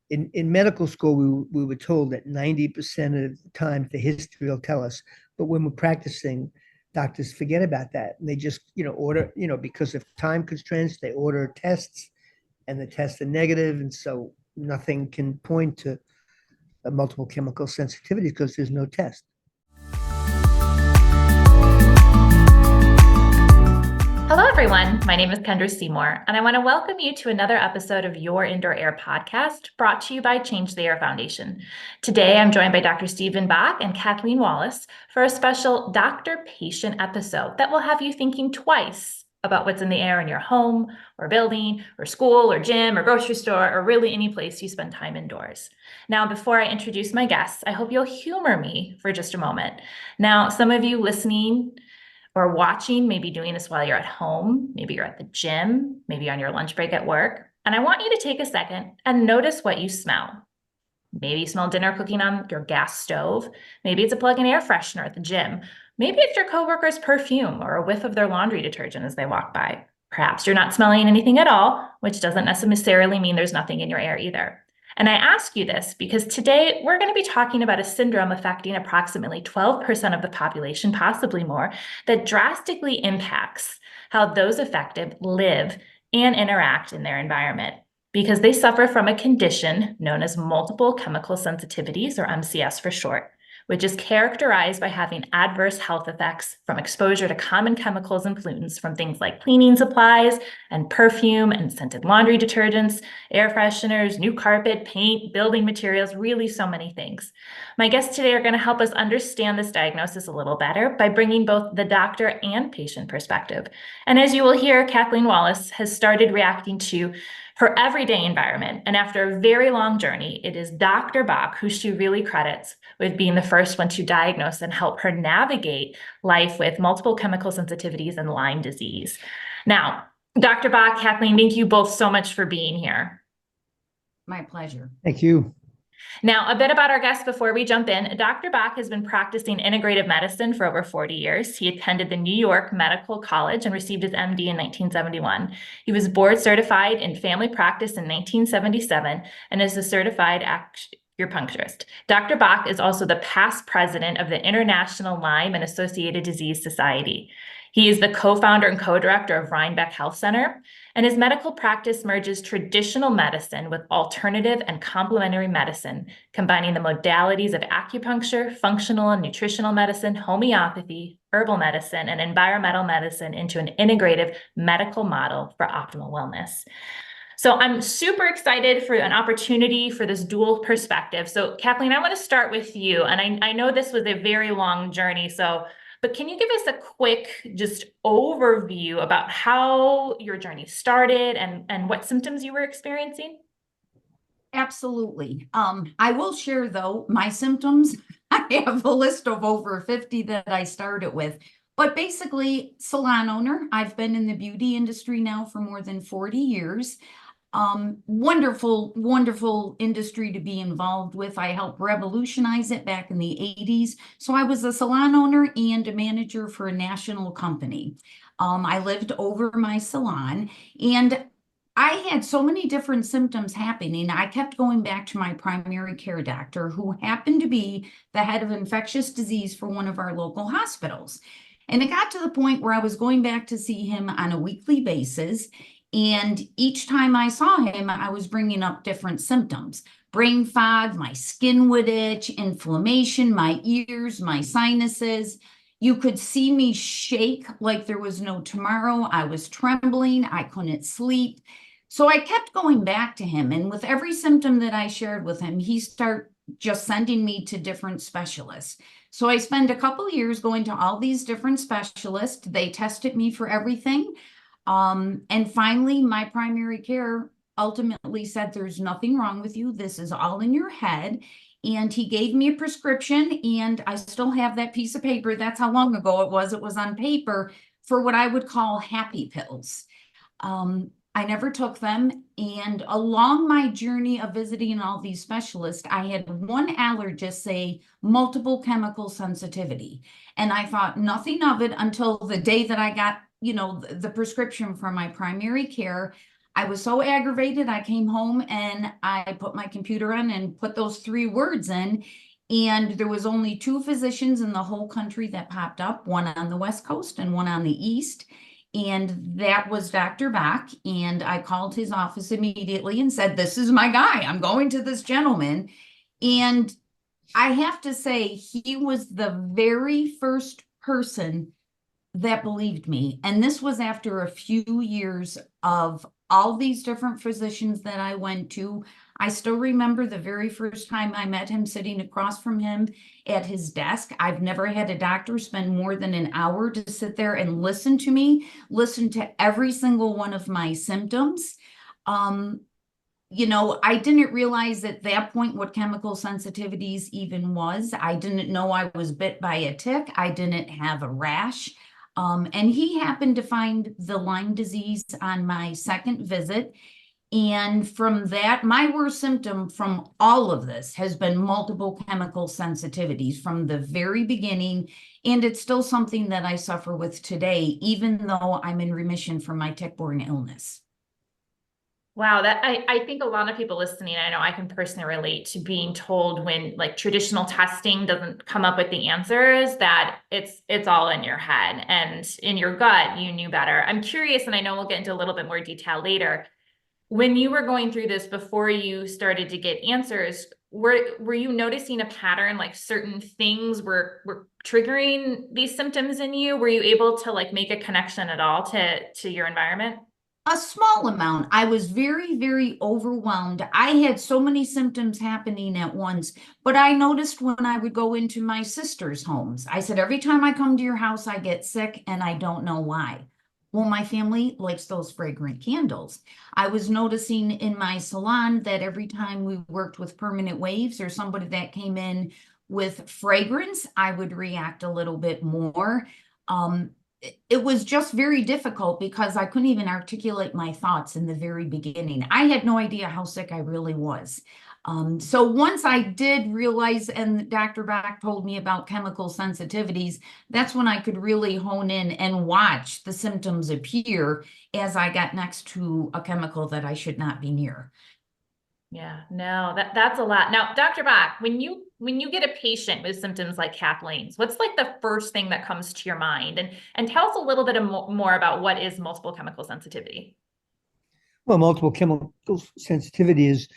in medical school, we were told that 90% of the time the history will tell us, but when we're practicing, doctors forget about that. And they just, order, because of time constraints, they order tests and the tests are negative. And so nothing can point to a multiple chemical sensitivity because there's no test. Hello, everyone. My name is Kendra Seymour, and I want to welcome you to another episode of Your Indoor Air podcast brought to you by Change the Air Foundation. Today, I'm joined by Dr. Stephen Bock and Kathleen Wallace for a special doctor-patient episode that will have you thinking twice about what's in the air in your home or building or school or gym or grocery store or really any place you spend time indoors. Now, before I introduce my guests, I hope you'll humor me for just a moment. Now, some of you listening or watching, maybe doing this while you're at home, maybe you're at the gym, maybe on your lunch break at work. And I want you to take a second and notice what you smell. Maybe you smell dinner cooking on your gas stove. Maybe it's a plug-in air freshener at the gym. Maybe it's your coworker's perfume or a whiff of their laundry detergent as they walk by. Perhaps you're not smelling anything at all, which doesn't necessarily mean there's nothing in your air either. And I ask you this because today we're going to be talking about a syndrome affecting approximately 12% of the population, possibly more, that drastically impacts how those affected live and interact in their environment because they suffer from a condition known as multiple chemical sensitivities, or MCS for short, which is characterized by having adverse health effects from exposure to common chemicals and pollutants from things like cleaning supplies and perfume and scented laundry detergents, air fresheners, new carpet, paint, building materials, really so many things. My guests today are going to help us understand this diagnosis a little better by bringing both the doctor and patient perspective. And as you will hear, Kathleen Wallace has started reacting to her everyday environment. And after a very long journey, it is Dr. Bock who she really credits with being the first one to diagnose and help her navigate life with multiple chemical sensitivities and Lyme disease. Now, Dr. Bock, Kathleen, thank you both so much for being here. My pleasure. Thank you. Now, a bit about our guests before we jump in. Dr. Bock has been practicing integrative medicine for over 40 years. He attended the New York Medical College and received his MD in 1971. He was board certified in family practice in 1977 and is a certified acupuncturist. Dr. Bock is also the past president of the International Lyme and Associated Disease Society. He is the co-founder and co-director of Rhinebeck Health Center, and his medical practice merges traditional medicine with alternative and complementary medicine, combining the modalities of acupuncture, functional and nutritional medicine, homeopathy, herbal medicine, and environmental medicine into an integrative medical model for optimal wellness. So I'm super excited for an opportunity for this dual perspective. So Kathleen, I want to start with you, and I know this was a very long journey, but can you give us a quick just overview about how your journey started and what symptoms you were experiencing? Absolutely. I will share, though, my symptoms. I have a list of over 50 that I started with. But basically, salon owner. I've been in the beauty industry now for more than 40 years. Wonderful, wonderful industry to be involved with. I helped revolutionize it back in the 80s. So I was a salon owner and a manager for a national company. I lived over my salon and I had so many different symptoms happening. I kept going back to my primary care doctor, who happened to be the head of infectious disease for one of our local hospitals. And it got to the point where I was going back to see him on a weekly basis. And each time I saw him, I was bringing up different symptoms: brain fog, my skin would itch, inflammation, my ears, my sinuses. You could see me shake like there was no tomorrow. I was trembling. I couldn't sleep. So I kept going back to him. And with every symptom that I shared with him, he started just sending me to different specialists. So I spent a couple of years going to all these different specialists. They tested me for everything. And finally, my primary care ultimately said, there's nothing wrong with you. This is all in your head. And he gave me a prescription, and I still have that piece of paper. That's how long ago it was. It was on paper for what I would call happy pills. I never took them. And along my journey of visiting all these specialists, I had one allergist say multiple chemical sensitivity. And I thought nothing of it until the day that I got the prescription from my primary care. I was so aggravated, I came home and I put my computer on and put those 3 words in. And there was only 2 physicians in the whole country that popped up, one on the West Coast and one on the East. And that was Dr. Bock. And I called his office immediately and said, this is my guy. I'm going to this gentleman. And I have to say, he was the very first person that believed me. And this was after a few years of all these different physicians that I went to. I still remember the very first time I met him sitting across from him at his desk. I've never had a doctor spend more than an hour to sit there and listen to me, listen to every single one of my symptoms. You know, I didn't realize at that point what chemical sensitivities even was. I didn't know I was bit by a tick. I didn't have a rash. And he happened to find the Lyme disease on my second visit. And from that, my worst symptom from all of this has been multiple chemical sensitivities from the very beginning. And it's still something that I suffer with today, even though I'm in remission from my tick-borne illness. Wow, that I think a lot of people listening, I know I can personally relate to being told when like traditional testing doesn't come up with the answers, that it's all in your head and in your gut, you knew better. I'm curious, and I know we'll get into a little bit more detail later. When you were going through this before you started to get answers, were you noticing a pattern, like certain things were triggering these symptoms in you? Were you able to like make a connection at all to your environment? A small amount. I was very, very overwhelmed. I had so many symptoms happening at once, but I noticed when I would go into my sister's homes, I said, every time I come to your house, I get sick and I don't know why. Well, my family likes those fragrant candles. I was noticing in my salon that every time we worked with permanent waves or somebody that came in with fragrance, I would react a little bit more. It was just very difficult because I couldn't even articulate my thoughts in the very beginning. I had no idea how sick I really was. So once I did realize, and Dr. Bock told me about chemical sensitivities, that's when I could really hone in and watch the symptoms appear as I got next to a chemical that I should not be near. Yeah, no, that's a lot. Now, Dr. Bock, when you get a patient with symptoms like Kathleen's, what's like the first thing that comes to your mind? And tell us a little bit more about what is multiple chemical sensitivity. Well, multiple chemical sensitivity is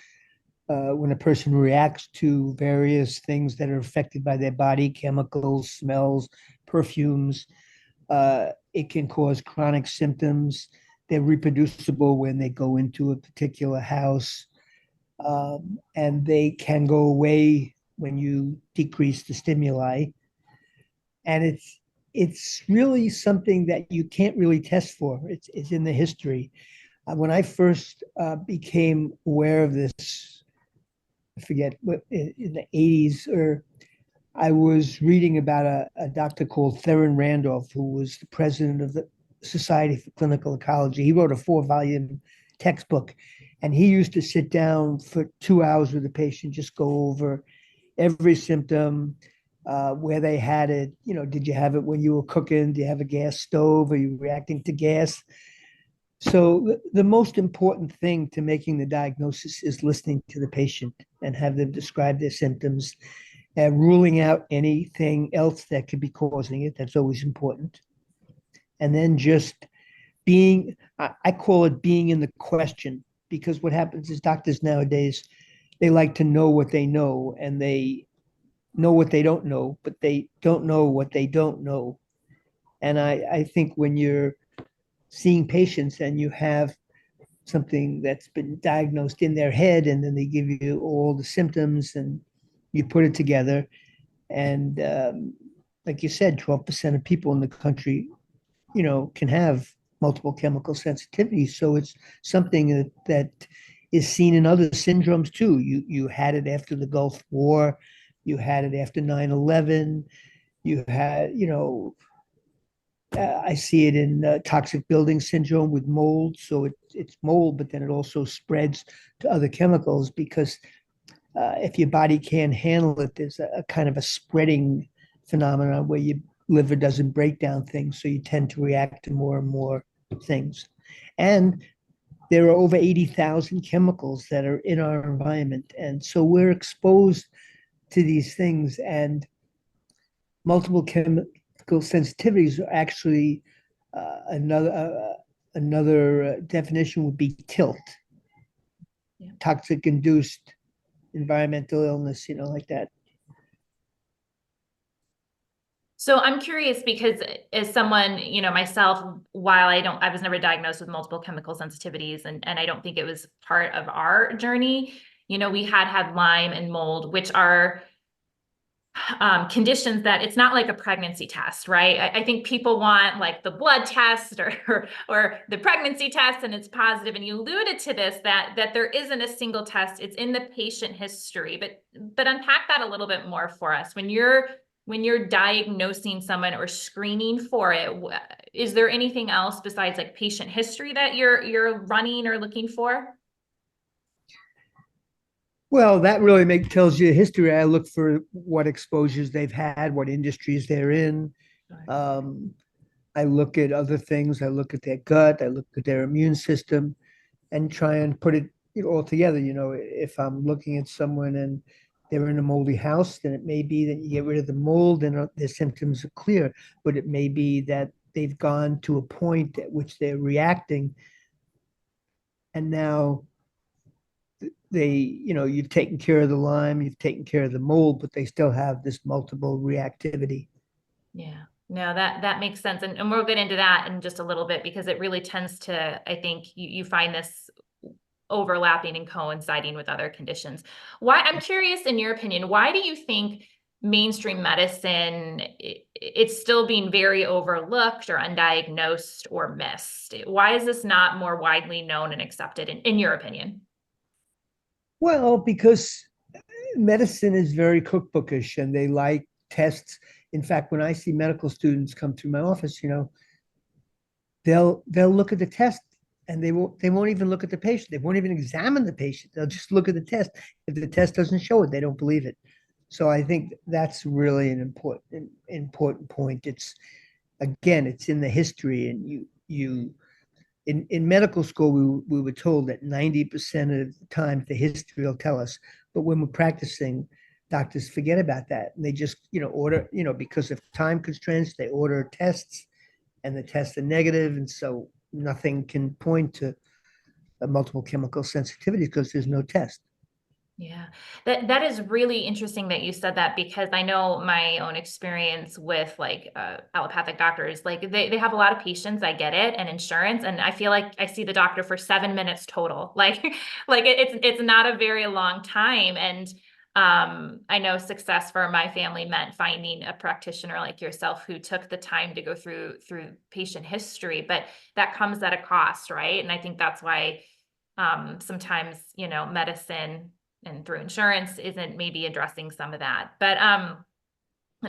when a person reacts to various things that are affected by their body, chemicals, smells, perfumes. It can cause chronic symptoms. They're reproducible when they go into a particular house. And they can go away when you decrease the stimuli. And it's really something that you can't really test for. It's in the history. When I first became aware of this, I forget what in the 80s, or I was reading about a doctor called Theron Randolph, who was the president of the Society for Clinical Ecology. He wrote a 4-volume textbook. And he used to sit down for 2 hours with the patient, just go over every symptom, where they had it. You know, did you have it when you were cooking? Do you have a gas stove? Are you reacting to gas? So the most important thing to making the diagnosis is listening to the patient and have them describe their symptoms and ruling out anything else that could be causing it. That's always important. And then just being, I call it being in the question. Because what happens is doctors nowadays, they like to know what they know and they know what they don't know, but they don't know what they don't know. And I think when you're seeing patients and you have something that's been diagnosed in their head and then they give you all the symptoms and you put it together. And like you said, 12% of people in the country, you know, can have multiple chemical sensitivities. So it's something that is seen in other syndromes too. You had it after the Gulf War, you had it after 9/11, you had, you know, I see it in toxic building syndrome with mold. So it's mold, but then it also spreads to other chemicals because if your body can't handle it, there's a kind of a spreading phenomenon where your liver doesn't break down things. So you tend to react to more and more things. And there are over 80,000 chemicals that are in our environment. And so we're exposed to these things, and multiple chemical sensitivities are actually another definition would be tilt, toxic induced environmental illness, like that. So I'm curious because as someone, myself, while I was never diagnosed with multiple chemical sensitivities, and I don't think it was part of our journey. We had Lyme and mold, which are conditions that it's not like a pregnancy test, right? I think people want like the blood test or the pregnancy test, and it's positive. And you alluded to this, that there isn't a single test, it's in the patient history. But unpack that a little bit more for us. When you're diagnosing someone or screening for it, is there anything else besides like patient history that you're running or looking for? Well, that really tells you history. I look for what exposures they've had, what industries they're in. I look at other things. I look at their gut. I look at their immune system, and try and put it all together. If I'm looking at someone and they're in a moldy house, then it may be that you get rid of the mold and their symptoms are clear. But it may be that they've gone to a point at which they're reacting, and now you've taken care of the Lyme, you've taken care of the mold, but they still have this multiple reactivity. Yeah, no, that makes sense. And we'll get into that in just a little bit, because it really tends to, I think you find this overlapping and coinciding with other conditions. I'm curious, in your opinion, why do you think mainstream medicine, it's still being very overlooked or undiagnosed or missed? Why is this not more widely known and accepted, in your opinion? Well, because medicine is very cookbookish and they like tests. In fact, when I see medical students come through my office, they'll look at the test and they won't even look at the patient. They won't even examine the patient. They'll just look at the test. If the test doesn't show it, they don't believe it. So I think that's really an important point. It's in the history, and in medical school, we were told that 90% of the time the history will tell us. But when we're practicing, doctors forget about that. And they just, order, because of time constraints, they order tests and the tests are negative. And so nothing can point to a multiple chemical sensitivity because there's no test. Yeah, that is really interesting that you said that, because I know my own experience with like allopathic doctors, like they have a lot of patients, I get it, and insurance, and I feel like I see the doctor for 7 minutes total. Like it's not a very long time. And I know success for my family meant finding a practitioner like yourself who took the time to go through patient history, but that comes at a cost, right? And I think that's why sometimes, medicine and through insurance isn't maybe addressing some of that. But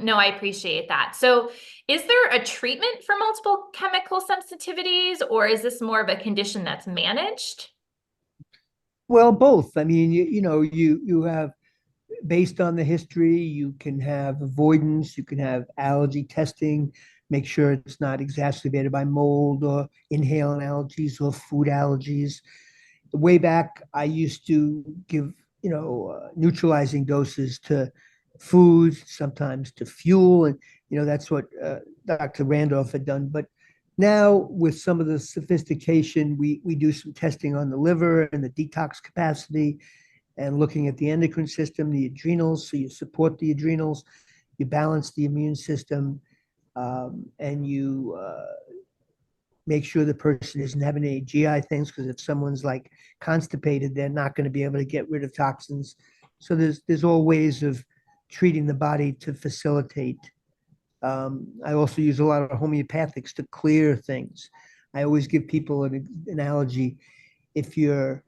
no, I appreciate that. So is there a treatment for multiple chemical sensitivities, or is this more of a condition that's managed? Well, both. I mean, you have, based on the history, you can have avoidance, you can have allergy testing, make sure it's not exacerbated by mold or inhalant allergies or food allergies. Way back, I used to give neutralizing doses to foods, sometimes to fuel, and that's what Dr. Randolph had done. But now, with some of the sophistication, we do some testing on the liver and the detox capacity, and looking at the endocrine system, the adrenals. So you support the adrenals, you balance the immune system, and you make sure the person isn't having any GI things, because if someone's like constipated, they're not going to be able to get rid of toxins. So there's all ways of treating the body to facilitate. I also use a lot of homeopathics to clear things. I always give people an analogy. If you're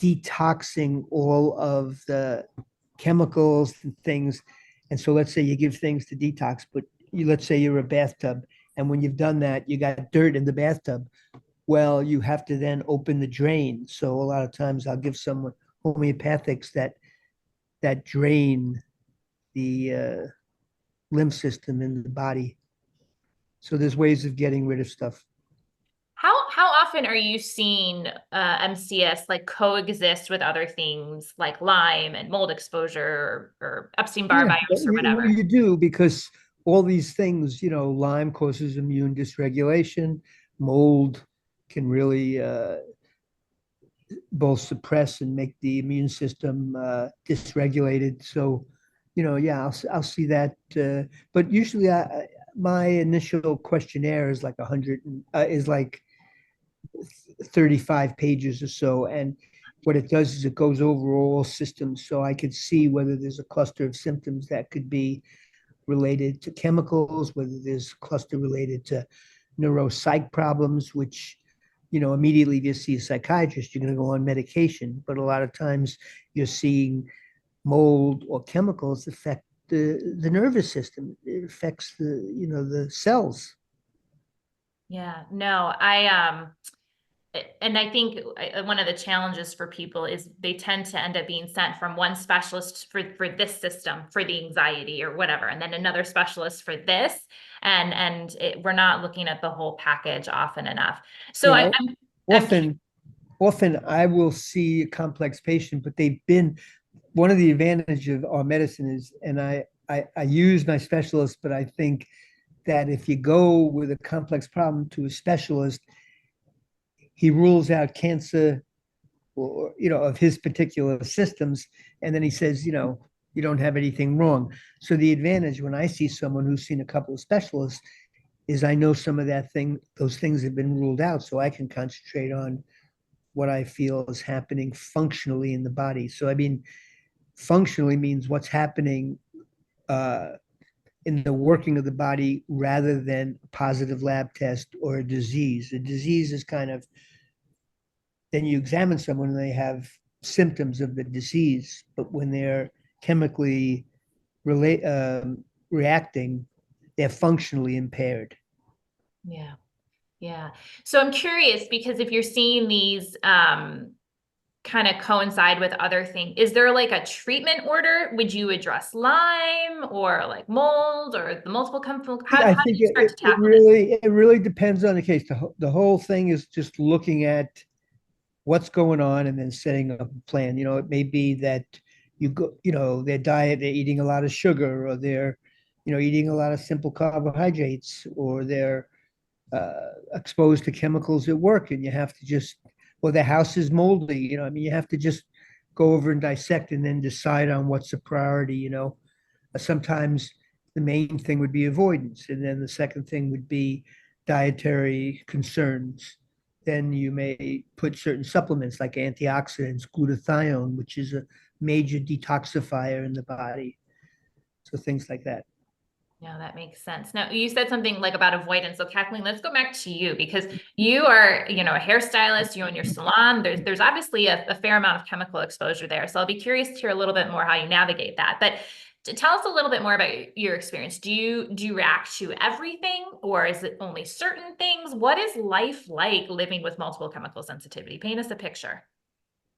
detoxing all of the chemicals and things, and so let's say you give things to detox, but let's say you're a bathtub, and when you've done that, you got dirt in the bathtub. Well, you have to then open the drain. So a lot of times I'll give someone homeopathics that drain the lymph system in the body. So there's ways of getting rid of stuff. How often are you seeing MCS like coexist with other things like Lyme and mold exposure or Epstein-Barr Yeah, virus or well, whatever? you do, because all these things, Lyme causes immune dysregulation. Mold can really both suppress and make the immune system dysregulated. So, yeah, I'll see that. But usually, my initial questionnaire is like 100, is like 35 pages or so, and what it does is it goes over all systems, so I could see whether there's a cluster of symptoms that could be related to chemicals, whether there's a cluster related to neuropsych problems, which, immediately if you see a psychiatrist, you're going to go on medication. But a lot of times you're seeing mold or chemicals affect the nervous system. It affects the cells. Yeah, no, and I think one of the challenges for people is they tend to end up being sent from one specialist for this system, for the anxiety or whatever, and then another specialist for this, and we're not looking at the whole package often enough. So Yeah, I'm often I will see a complex patient, but they've been one of the advantages of our medicine is, and I use my specialist, but I think that if you go with a complex problem to a specialist, he rules out cancer or of his particular systems, and then he says, you don't have anything wrong. So the advantage when I see someone who's seen a couple of specialists is I know some of those things have been ruled out, so I can concentrate on what I feel is happening functionally in the body. So I mean, functionally means what's happening uh, in the working of the body rather than a positive lab test or a disease. A disease is kind of, then you examine someone and they have symptoms of the disease, but when they're chemically reacting, they're functionally impaired. Yeah. Yeah. So I'm curious because if you're seeing these kind of coincide with other things, is there like a treatment order? Would you address Lyme or like mold or the multiple chemical? I How do think you start to tackle this? it really depends on the case. The whole thing is just looking at what's going on and then setting up a plan. It may be that their diet, they're eating a lot of sugar, or they're, eating a lot of simple carbohydrates, or they're exposed to chemicals at work, and you have to just, or the house is moldy. I mean, you have to just go over and dissect and then decide on what's a priority. Sometimes the main thing would be avoidance, and then the second thing would be dietary concerns. Then you may put certain supplements like antioxidants, glutathione, which is a major detoxifier in the body. So things like that. Yeah, that makes sense. Now, you said something like about avoidance. So Kathleen, let's go back to you because you are, a hairstylist, you own your salon. There's obviously a fair amount of chemical exposure there. So I'll be curious to hear a little bit more how you navigate that. But to tell us a little bit more about your experience. Do you react to everything, or is it only certain things? What is life like living with multiple chemical sensitivity? Paint us a picture.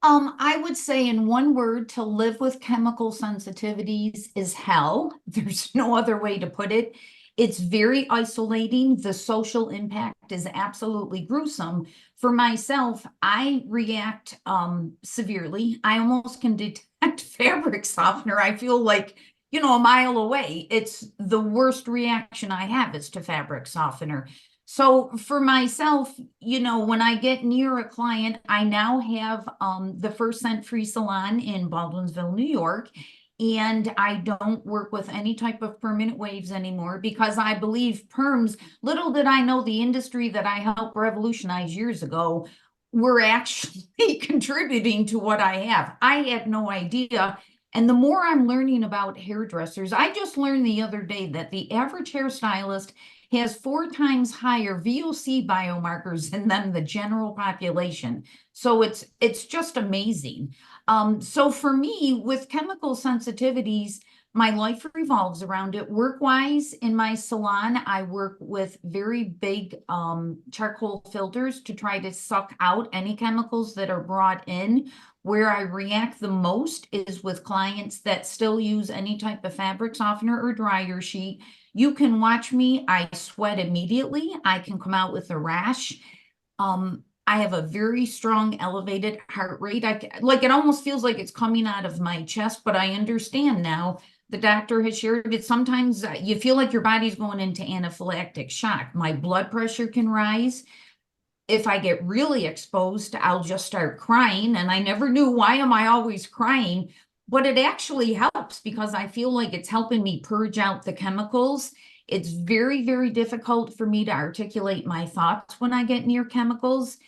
I would say in one word, to live with chemical sensitivities is hell. There's no other way to put it. It's very isolating. The social impact is absolutely gruesome. For myself, I react severely. I almost can detect fabric softener. I feel like, a mile away. It's the worst reaction I have is to fabric softener. So for myself, when I get near a client, I now have the first scent free salon in Baldwinsville, New York. And I don't work with any type of permanent waves anymore because I believe perms, little did I know the industry that I helped revolutionize years ago, were actually contributing to what I have. I had no idea. And the more I'm learning about hairdressers, I just learned the other day that the average hairstylist has 4 times higher VOC biomarkers than the general population. So it's just amazing. So for me, with chemical sensitivities, my life revolves around it. Work-wise, in my salon, I work with very big charcoal filters to try to suck out any chemicals that are brought in. Where I react the most is with clients that still use any type of fabric softener or dryer sheet. You can watch me, I sweat immediately. I can come out with a rash. I have a very strong elevated heart rate. Like it almost feels like it's coming out of my chest, but I understand now. The doctor has shared it. Sometimes you feel like your body's going into anaphylactic shock. My blood pressure can rise. If I get really exposed, I'll just start crying. And I never knew, why am I always crying? But it actually helps because I feel like it's helping me purge out the chemicals. It's very, very difficult for me to articulate my thoughts when I get near chemicals.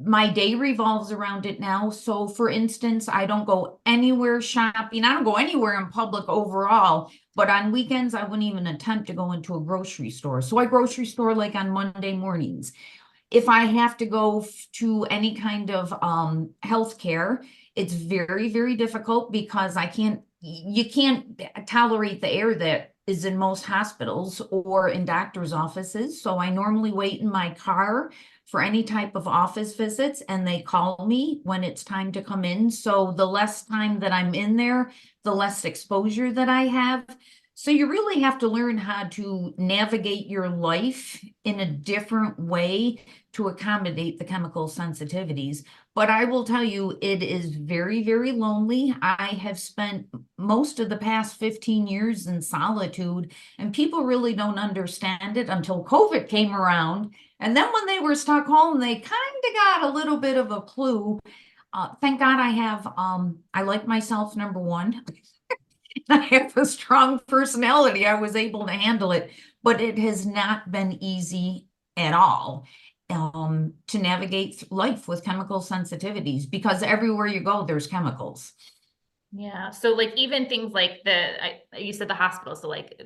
My day revolves around it now. So for instance, I don't go anywhere shopping. I don't go anywhere in public overall, but on weekends, I wouldn't even attempt to go into a grocery store. So I grocery store like on Monday mornings. If I have to go to any kind of healthcare, it's very, very difficult because you can't tolerate the air that is in most hospitals or in doctor's offices. So I normally wait in my car for any type of office visits, and they call me when it's time to come in. So the less time that I'm in there, the less exposure that I have. So you really have to learn how to navigate your life in a different way to accommodate the chemical sensitivities. But I will tell you, it is very, very lonely. I have spent most of the past 15 years in solitude, and people really don't understand it until COVID came around. And then when they were stuck home, they kind of got a little bit of a clue. Thank God I like myself, number one. I have a strong personality. I was able to handle it, but it has not been easy at all to navigate life with chemical sensitivities, because everywhere you go, there's chemicals. Yeah. So like even things like you said the hospital, so like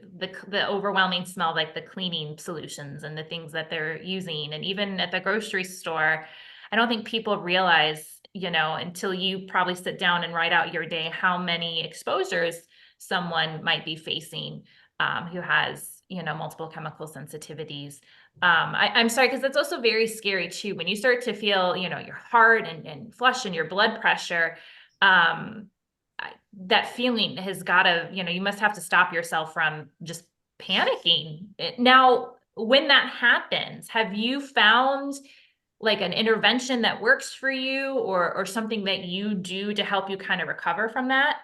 the overwhelming smell, like the cleaning solutions and the things that they're using. And even at the grocery store, I don't think people realize, until you probably sit down and write out your day, how many exposures someone might be facing who has, multiple chemical sensitivities. I'm sorry, because that's also very scary too. When you start to feel, your heart and flush and your blood pressure, that feeling has got to, you must have to stop yourself from just panicking. Now, when that happens, have you found like an intervention that works for you, or something that you do to help you kind of recover from that?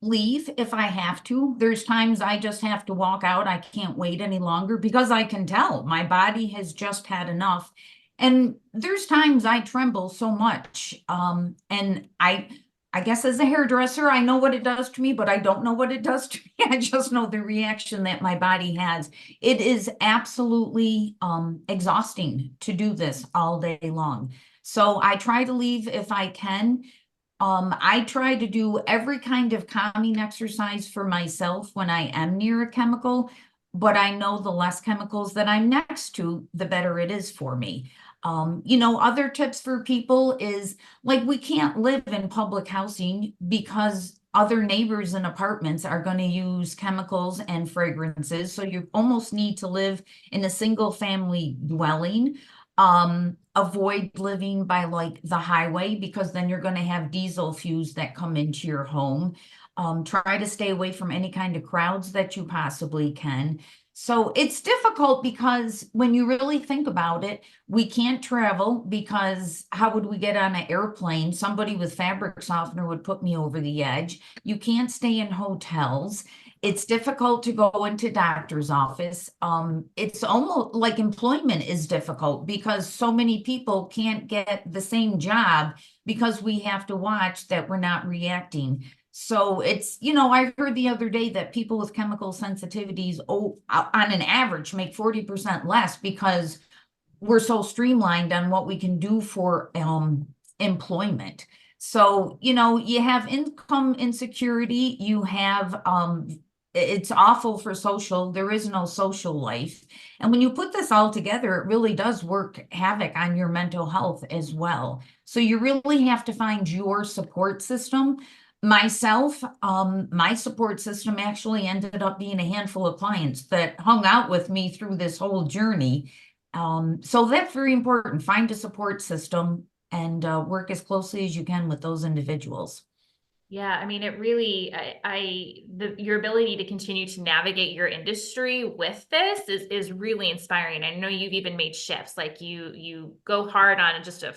Leave if I have to. There's times I just have to walk out. I can't wait any longer because I can tell my body has just had enough. And there's times I tremble so much. And I guess as a hairdresser, I know what it does to me, but I don't know what it does to me. I just know the reaction that my body has. It is absolutely exhausting to do this all day long. So I try to leave if I can. I try to do every kind of calming exercise for myself when I am near a chemical, but I know the less chemicals that I'm next to, the better it is for me. Other tips for people is like, we can't live in public housing because other neighbors in apartments are going to use chemicals and fragrances. So you almost need to live in a single family dwelling. Avoid living by like the highway, because then you're going to have diesel fumes that come into your home. Try to stay away from any kind of crowds that you possibly can. So it's difficult because when you really think about it, we can't travel because how would we get on an airplane? Somebody with fabric softener would put me over the edge. You can't stay in hotels. It's difficult to go into doctor's office. It's almost like employment is difficult because so many people can't get the same job because we have to watch that we're not reacting. So it's, I heard the other day that people with chemical sensitivities, on an average, make 40% less because we're so streamlined on what we can do for employment. So, you have income insecurity, you have it's awful for social. There is no social life. And when you put this all together, it really does work havoc on your mental health as well. So you really have to find your support system. Myself, my support system actually ended up being a handful of clients that hung out with me through this whole journey. So that's very important. Find a support system and work as closely as you can with those individuals. Yeah, I mean, it really, your ability to continue to navigate your industry with this is really inspiring. I know you've even made shifts, like you go hard on just a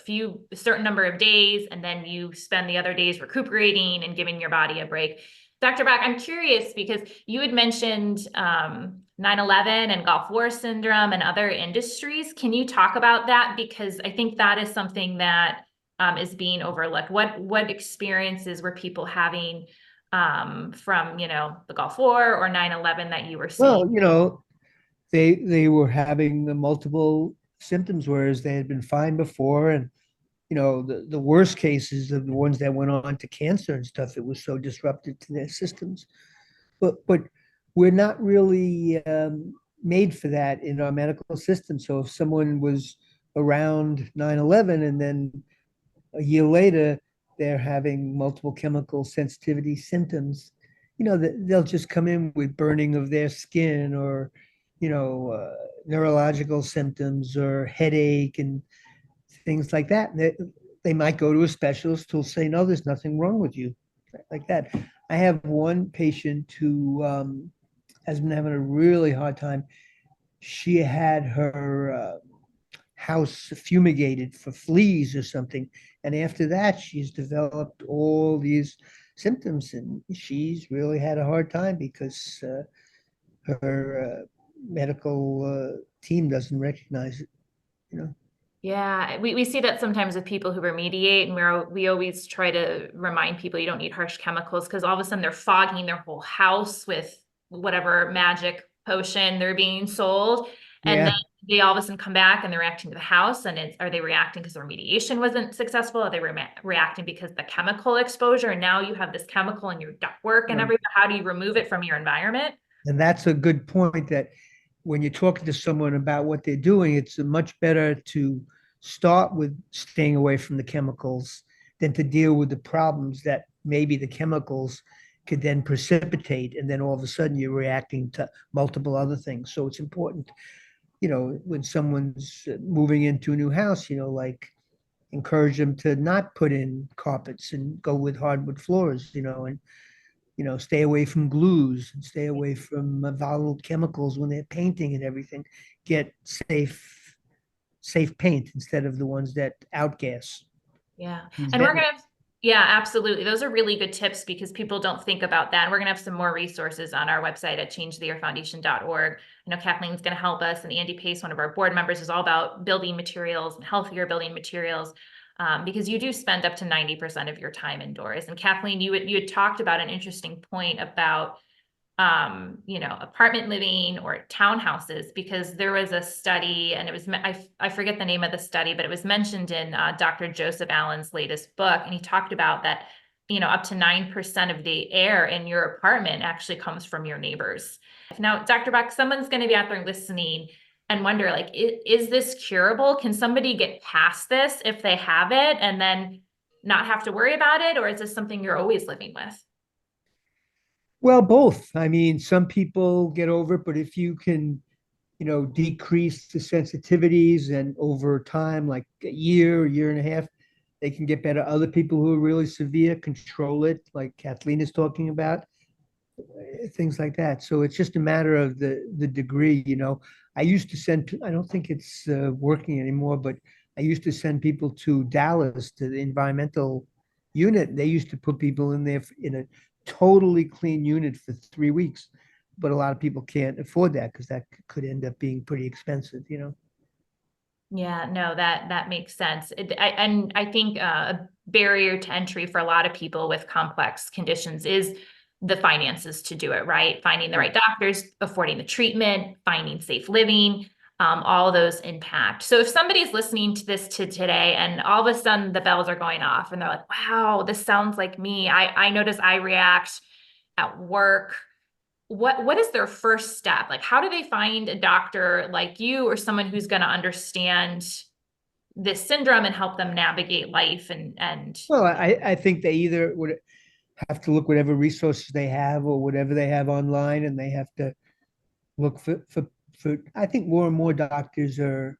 certain number of days, and then you spend the other days recuperating and giving your body a break. Dr. Bock, I'm curious because you had mentioned 9/11 and Gulf War syndrome and other industries. Can you talk about that? Because I think that is something that is being overlooked. What experiences were people having from, the Gulf War or 9/11 that you were seeing? Well, they were having the multiple symptoms, whereas they had been fine before. And, the worst cases of the ones that went on to cancer and stuff, it was so disruptive to their systems. But we're not really made for that in our medical system. So if someone was around 9/11 and then a year later they're having multiple chemical sensitivity symptoms, they'll just come in with burning of their skin, or neurological symptoms or headache and things like that. And they might go to a specialist who'll say, no, there's nothing wrong with you, like that. I have one patient who has been having a really hard time. She had her house fumigated for fleas or something. And after that, she's developed all these symptoms, and she's really had a hard time because her medical team doesn't recognize it, you know. Yeah, we see that sometimes with people who remediate, and we always try to remind people you don't need harsh chemicals, because all of a sudden they're fogging their whole house with whatever magic potion they're being sold. And then Yeah. they all of a sudden come back and they're reacting to the house. And are they reacting because the remediation wasn't successful? Are they reacting because the chemical exposure? And now you have this chemical in your ductwork and everything. How do you remove it from your environment? And that's a good point, that when you're talking to someone about what they're doing, it's much better to start with staying away from the chemicals than to deal with the problems that maybe the chemicals could then precipitate. And then all of a sudden you're reacting to multiple other things. So it's important, when someone's moving into a new house, like encourage them to not put in carpets and go with hardwood floors, and stay away from glues and stay away from volatile chemicals when they're painting and everything. Get safe paint instead of the ones that outgas. Yeah. These And vet- yeah, absolutely. Those are really good tips because people don't think about that. And we're going to have some more resources on our website at changetheairfoundation.org. I know Kathleen's going to help us, and Andy Pace, one of our board members, is all about building materials and healthier building materials. Because you do spend up to 90% of your time indoors. And Kathleen, you had talked about an interesting point about apartment living or townhouses, because there was a study, and it was, I forget the name of the study, but it was mentioned in Dr. Joseph Allen's latest book. And he talked about that, up to 9% of the air in your apartment actually comes from your neighbors. Now, Dr. Bock, someone's going to be out there listening and wonder, like, is this curable? Can somebody get past this if they have it and then not have to worry about it? Or is this something you're always living with? Well, both. I mean, some people get over it, but if you can, decrease the sensitivities, and over time, like a year and a half, they can get better. Other people who are really severe control it, like Kathleen is talking about, things like that. So it's just a matter of the degree. I used to send, I don't think it's working anymore, but I used to send people to Dallas to the environmental unit. They used to put people in there in a totally clean unit for 3 weeks. But a lot of people can't afford that because that could end up being pretty expensive. Yeah, no, that makes sense. And I think a barrier to entry for a lot of people with complex conditions is the finances to do it, right? Finding the right doctors, affording the treatment, finding safe living, all those impact. So if somebody's listening to this today and all of a sudden the bells are going off and they're like, wow, this sounds like me. I notice I react at work. What is their first step? Like, how do they find a doctor like you or someone who's going to understand this syndrome and help them navigate life and Well, I think they either would have to look whatever resources they have or whatever they have online, and they have to look for I think more and more doctors are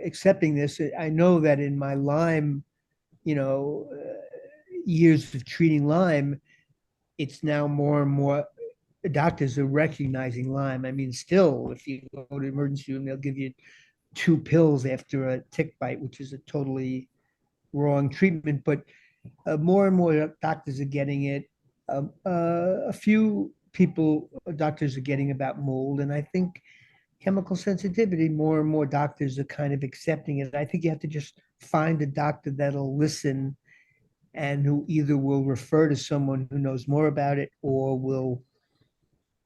accepting this. I know that in my Lyme, you know, years of treating Lyme, it's now more and more doctors are recognizing Lyme. I mean, still, if you go to the emergency room, they'll give you 2 pills after a tick bite, which is a totally wrong treatment. But more and more doctors are getting it. A few doctors are getting about mold, and I think chemical sensitivity, more and more doctors are kind of accepting it. I think you have to just find a doctor that'll listen and who either will refer to someone who knows more about it or will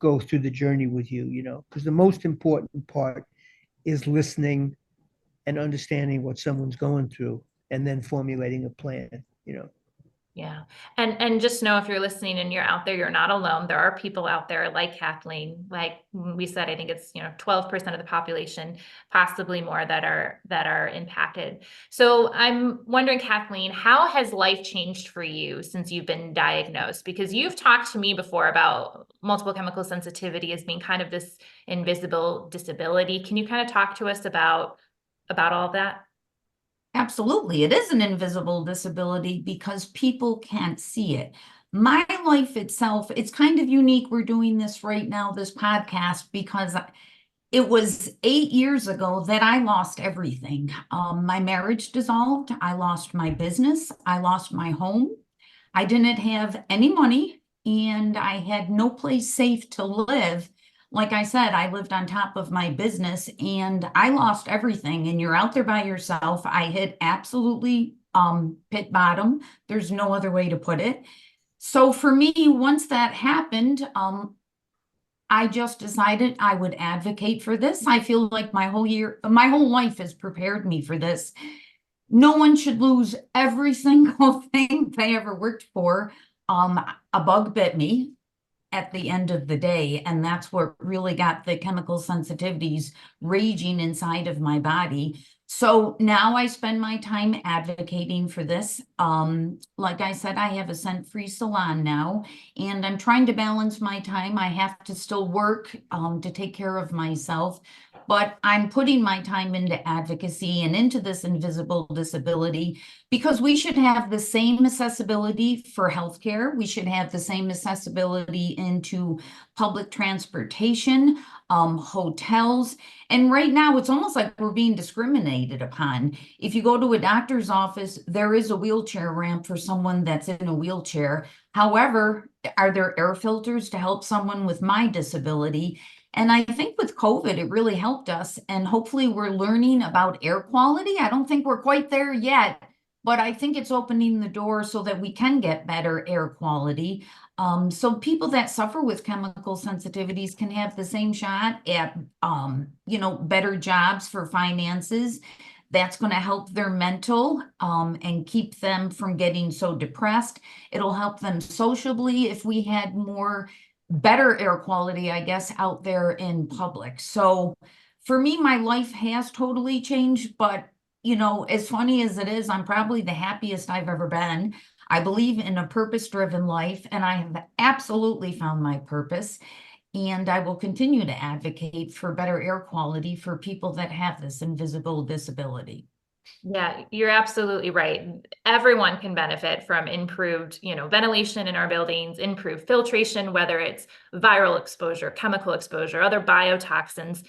go through the journey with you, because the most important part is listening and understanding what someone's going through and then formulating a plan. Yeah. And just know if you're listening and you're out there, you're not alone. There are people out there like Kathleen, like we said, I think it's, 12% of the population, possibly more that are impacted. So I'm wondering, Kathleen, how has life changed for you since you've been diagnosed? Because you've talked to me before about multiple chemical sensitivity as being kind of this invisible disability. Can you kind of talk to us about all of that? Absolutely. It is an invisible disability because people can't see it. My life itself, it's kind of unique. We're doing this right now, this podcast, because it was 8 years ago that I lost everything. My marriage dissolved. I lost my business. I lost my home. I didn't have any money and I had no place safe to live. Like I said, I lived on top of my business and I lost everything. And you're out there by yourself. I hit absolutely pit bottom. There's no other way to put it. So for me, once that happened, I just decided I would advocate for this. I feel like my whole life has prepared me for this. No one should lose every single thing they ever worked for. A bug bit me at the end of the day, and that's what really got the chemical sensitivities raging inside of my body. So now I spend my time advocating for this. Like I said, I have a scent-free salon now, and I'm trying to balance my time. I have to still work to take care of myself, but I'm putting my time into advocacy and into this invisible disability because we should have the same accessibility for healthcare. We should have the same accessibility into public transportation, hotels. And right now, it's almost like we're being discriminated upon. If you go to a doctor's office, there is a wheelchair ramp for someone that's in a wheelchair. However, are there air filters to help someone with my disability? And I think with COVID, it really helped us. And hopefully we're learning about air quality. I don't think we're quite there yet, but I think it's opening the door so that we can get better air quality. So people that suffer with chemical sensitivities can have the same shot at, better jobs for finances. That's going to help their mental and keep them from getting so depressed. It'll help them socially if we had better air quality, I guess, out there in public. So for me, my life has totally changed, but as funny as it is, I'm probably the happiest I've ever been. I believe in a purpose-driven life, and I have absolutely found my purpose. And I will continue to advocate for better air quality for people that have this invisible disability. Yeah, you're absolutely right. Everyone can benefit from improved, ventilation in our buildings, improved filtration, whether it's viral exposure, chemical exposure, other biotoxins.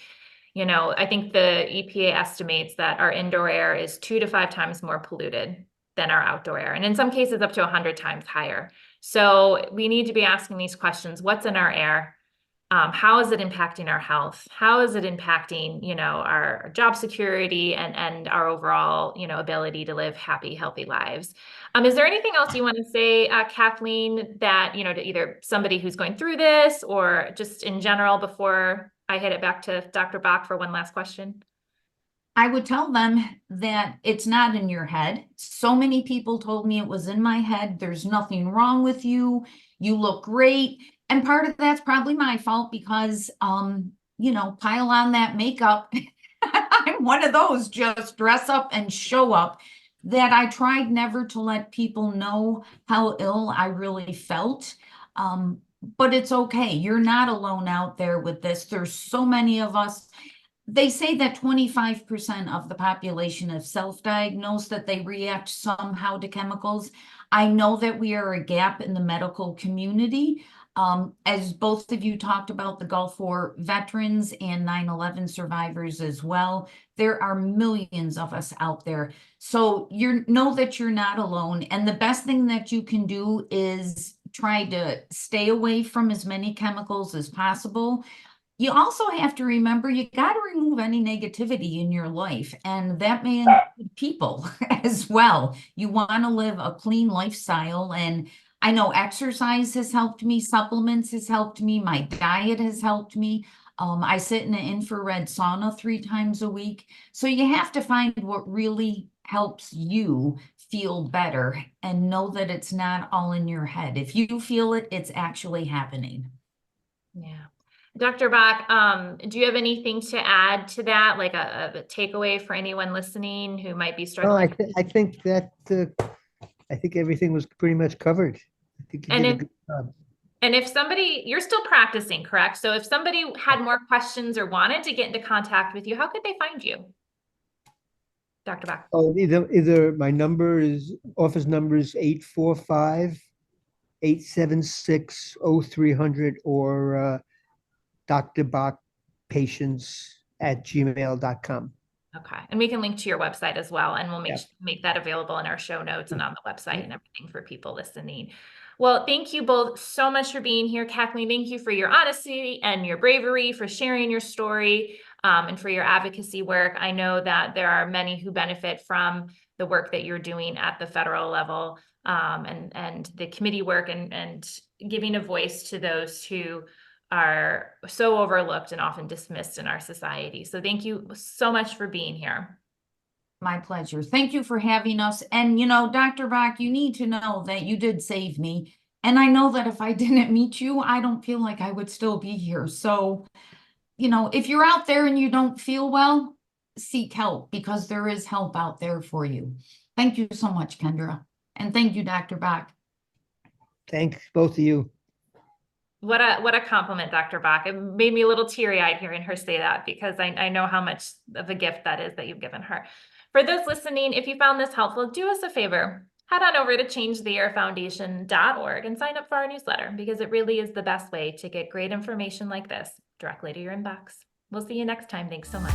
I think the EPA estimates that our indoor air is 2 to 5 times more polluted than our outdoor air, and in some cases up to 100 times higher. So we need to be asking these questions: what's in our air? How is it impacting our health? How is it impacting, our job security and our overall, ability to live happy, healthy lives? Is there anything else you want to say, Kathleen, that, to either somebody who's going through this or just in general before I hit it back to Dr. Bock for one last question? I would tell them that it's not in your head. So many people told me it was in my head. There's nothing wrong with you. You look great. And part of that's probably my fault because, pile on that makeup. I'm one of those, just dress up and show up, that I tried never to let people know how ill I really felt. But it's okay. You're not alone out there with this. There's so many of us. They say that 25% of the population is self-diagnosed, that they react somehow to chemicals. I know that we are a gap in the medical community. As both of you talked about the Gulf War veterans and 9/11 survivors as well, there are millions of us out there. So know that you're not alone. And the best thing that you can do is try to stay away from as many chemicals as possible. You also have to remember you got to remove any negativity in your life, and that may include people as well. You want to live a clean lifestyle, and I know exercise has helped me, supplements has helped me, my diet has helped me. I sit in an infrared sauna 3 times a week. So you have to find what really helps you feel better and know that it's not all in your head. If you feel it, it's actually happening. Yeah. Dr. Bock, do you have anything to add to that, like a takeaway for anyone listening who might be No, struggling? I think everything was pretty much covered. I think you And did a if good job. And if you're still practicing, correct? So if somebody had more questions or wanted to get into contact with you, how could they find you? Dr. Bock. Oh, either my office number is 845-876-0300 or Dr. Bock patients@gmail.com. Okay. And we can link to your website as well. And we'll Yeah. make that available in our show notes and on the website and everything for people listening. Well, thank you both so much for being here. Kathleen, thank you for your honesty and your bravery, for sharing your story, and for your advocacy work. I know that there are many who benefit from the work that you're doing at the federal level, and the committee work and giving a voice to those who are so overlooked and often dismissed in our society. So thank you so much for being here. My pleasure. Thank you for having us. And, Dr. Bock, you need to know that you did save me. And I know that if I didn't meet you, I don't feel like I would still be here. So, if you're out there and you don't feel well, seek help, because there is help out there for you. Thank you so much, Kendra. And thank you, Dr. Bock. Thanks, both of you. What a compliment, Dr. Bock. It made me a little teary-eyed hearing her say that, because I know how much of a gift that is that you've given her. For those listening, if you found this helpful, do us a favor. Head on over to changetheairfoundation.org and sign up for our newsletter, because it really is the best way to get great information like this directly to your inbox. We'll see you next time. Thanks so much.